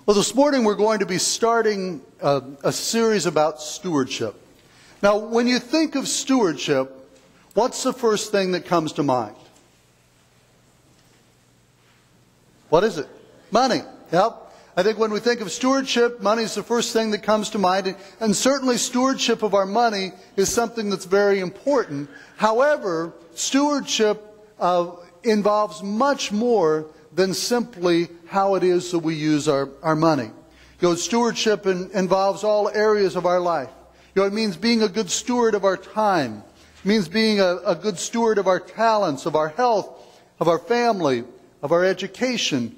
Well, this morning we're going to be starting a series about stewardship. Now, when you think of stewardship, what's the first thing that comes to mind? What is it? Money. Yep. I think when we think of stewardship, money is the first thing that comes to mind. And certainly stewardship of our money is something that's very important. However, stewardship involves much more than simply how it is that we use our money. Stewardship involves all areas of our life. It means being a good steward of our time. It means being a good steward of our talents, of our health, of our family, of our education.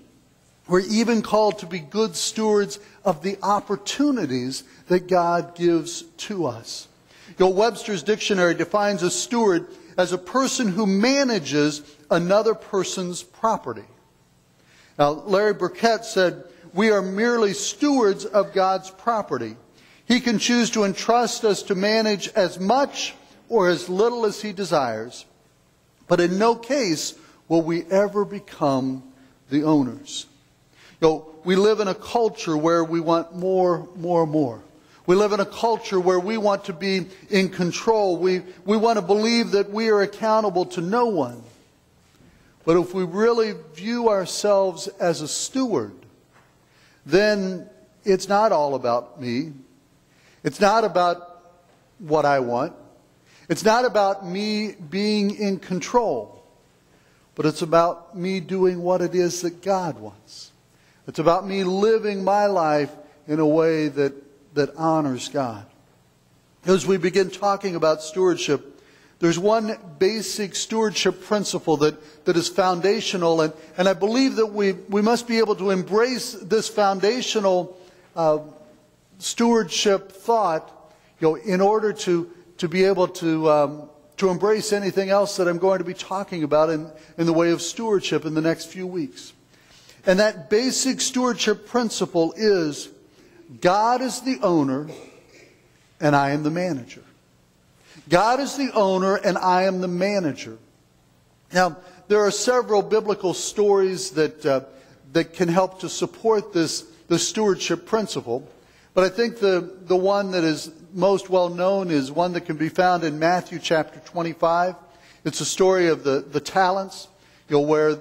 We're even called to be good stewards of the opportunities that God gives to us. Webster's dictionary defines a steward as a person who manages another person's property. Now, Larry Burkett said, "We are merely stewards of God's property. He can choose to entrust us to manage as much or as little as He desires. But in no case will we ever become the owners." We live in a culture where we want more. We live in a culture where we want to be in control. We want to believe that we are accountable to no one. But if we really view ourselves as a steward, then it's not all about me. It's not about what I want. It's not about me being in control. But it's about me doing what it is that God wants. It's about me living my life in a way that honors God. As we begin talking about stewardship, there's one basic stewardship principle that is foundational, and I believe that we must be able to embrace this foundational stewardship thought, in order to be able to embrace anything else that I'm going to be talking about in the way of stewardship in the next few weeks. And that basic stewardship principle is, God is the owner and I am the manager. God is the owner and I am the manager. Now, there are several biblical stories that can help to support the stewardship principle. But I think the one that is most well known is one that can be found in Matthew chapter 25. It's a story of the talents, where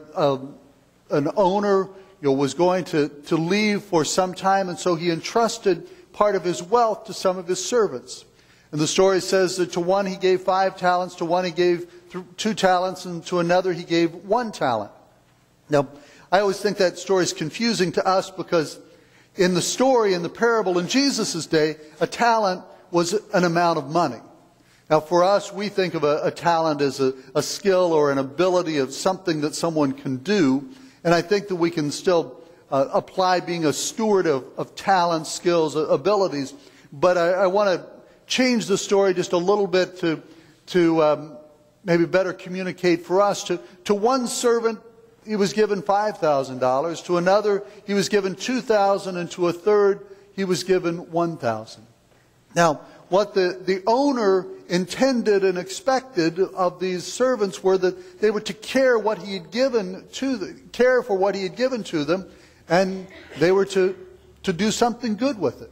an owner was going to leave for some time, and so he entrusted part of his wealth to some of his servants. And the story says that to one he gave 5 talents, to one he gave 2 talents, and to another he gave 1 talent. Now, I always think that story is confusing to us because in the story, in the parable in Jesus' day, a talent was an amount of money. Now, for us, we think of a talent as a skill or an ability of something that someone can do. And I think that we can still apply being a steward of talents, skills, abilities. But I want to change the story just a little bit to maybe better communicate for us. To one servant, he was given $5,000. To another, he was given $2,000. And to a third, he was given $1,000. Now, what the owner intended and expected of these servants were that they were to care for what he had given to them, and they were to do something good with it.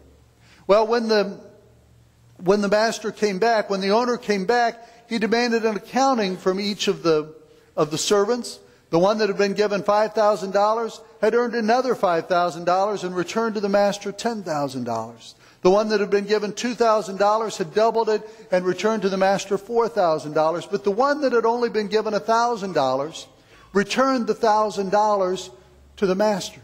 Well, when the master came back, when the owner came back, he demanded an accounting from each of the servants. The one that had been given $5,000 had earned another $5,000 and returned to the master $10,000. The one that had been given $2,000 had doubled it and returned to the master $4,000. But the one that had only been given $1,000 returned the $1,000 to the master.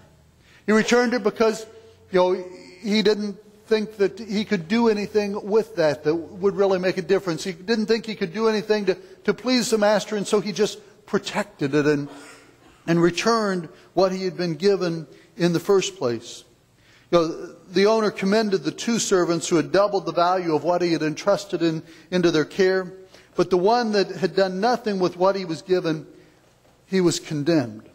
He returned it because he didn't think that he could do anything with that would really make a difference. He didn't think he could do anything to please the master, and so he just protected it and returned what he had been given in the first place. The owner commended the 2 servants who had doubled the value of what he had entrusted into their care. But the one that had done nothing with what he was given, he was condemned.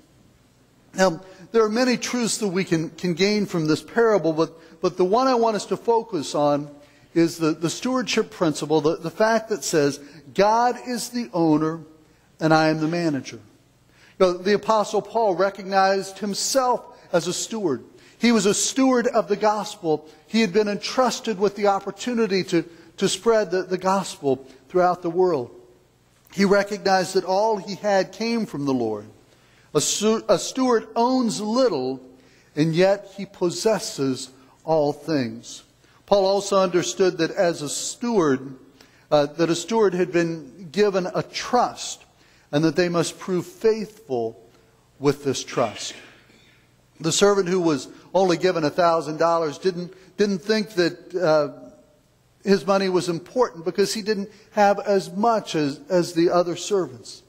Now, there are many truths that we can gain from this parable, but the one I want us to focus on is the stewardship principle, the fact that says, God is the owner and I am the manager. The Apostle Paul recognized himself as a steward. He was a steward of the gospel. He had been entrusted with the opportunity to spread the gospel throughout the world. He recognized that all he had came from the Lord. A steward owns little, and yet he possesses all things. Paul also understood that as a steward, that a steward had been given a trust, and that they must prove faithful with this trust. The servant who was only given $1,000 didn't think that his money was important because he didn't have as much as the other servants.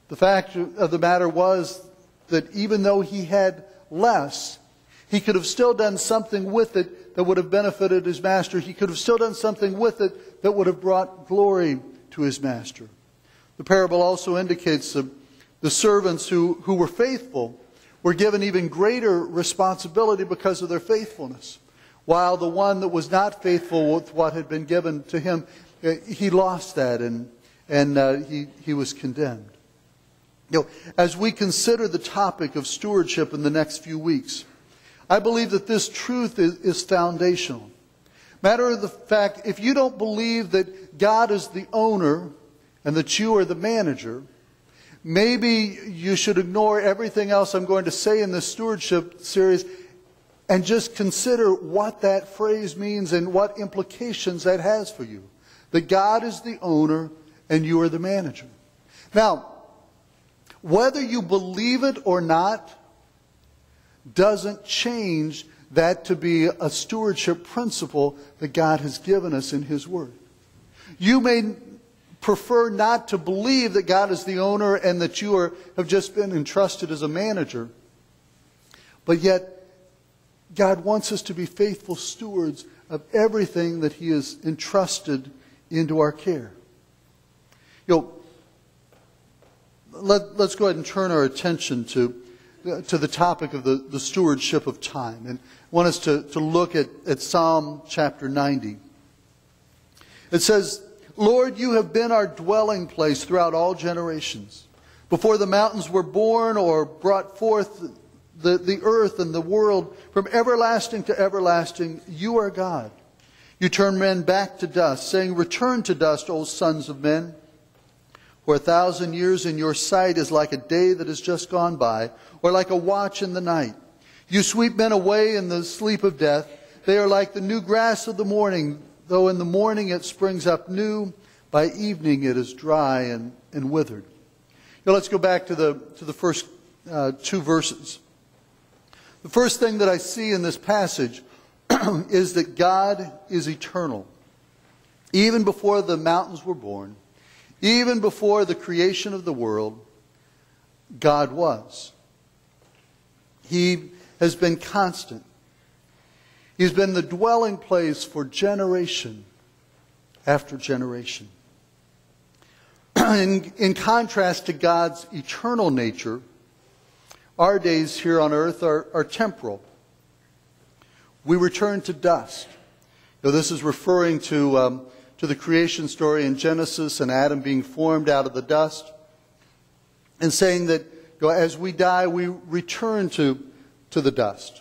The fact of the matter was that even though he had less, he could have still done something with it that would have benefited his master. He could have still done something with it that would have brought glory to his master. The parable also indicates the servants who were faithful were given even greater responsibility because of their faithfulness, while the one that was not faithful with what had been given to him, he lost that and he was condemned. As we consider the topic of stewardship in the next few weeks, I believe that this truth is foundational. Matter of the fact, if you don't believe that God is the owner and that you are the manager, maybe you should ignore everything else I'm going to say in this stewardship series and just consider what that phrase means and what implications that has for you. That God is the owner and you are the manager. Now, whether you believe it or not doesn't change that to be a stewardship principle that God has given us in His Word. You may prefer not to believe that God is the owner and that you have just been entrusted as a manager, but yet God wants us to be faithful stewards of everything that He has entrusted into our care. Let's go ahead and turn our attention to the topic of the stewardship of time. And I want us to look at Psalm chapter 90. It says, Lord, you have been our dwelling place throughout all generations. Before the mountains were born or brought forth the earth and the world, from everlasting to everlasting, you are God. You turn men back to dust, saying, return to dust, O sons of men. For 1,000 years in your sight is like a day that has just gone by, or like a watch in the night. You sweep men away in the sleep of death. They are like the new grass of the morning, though in the morning it springs up new, by evening it is dry and withered. Now let's go back to the first two verses. The first thing that I see in this passage is that God is eternal. Even before the mountains were born, even before the creation of the world, God was. He has been constant. He's been the dwelling place for generation after generation. In contrast to God's eternal nature, our days here on earth are temporal. We return to dust. Now, this is referring to the creation story in Genesis and Adam being formed out of the dust, and saying that as we die, we return to the dust.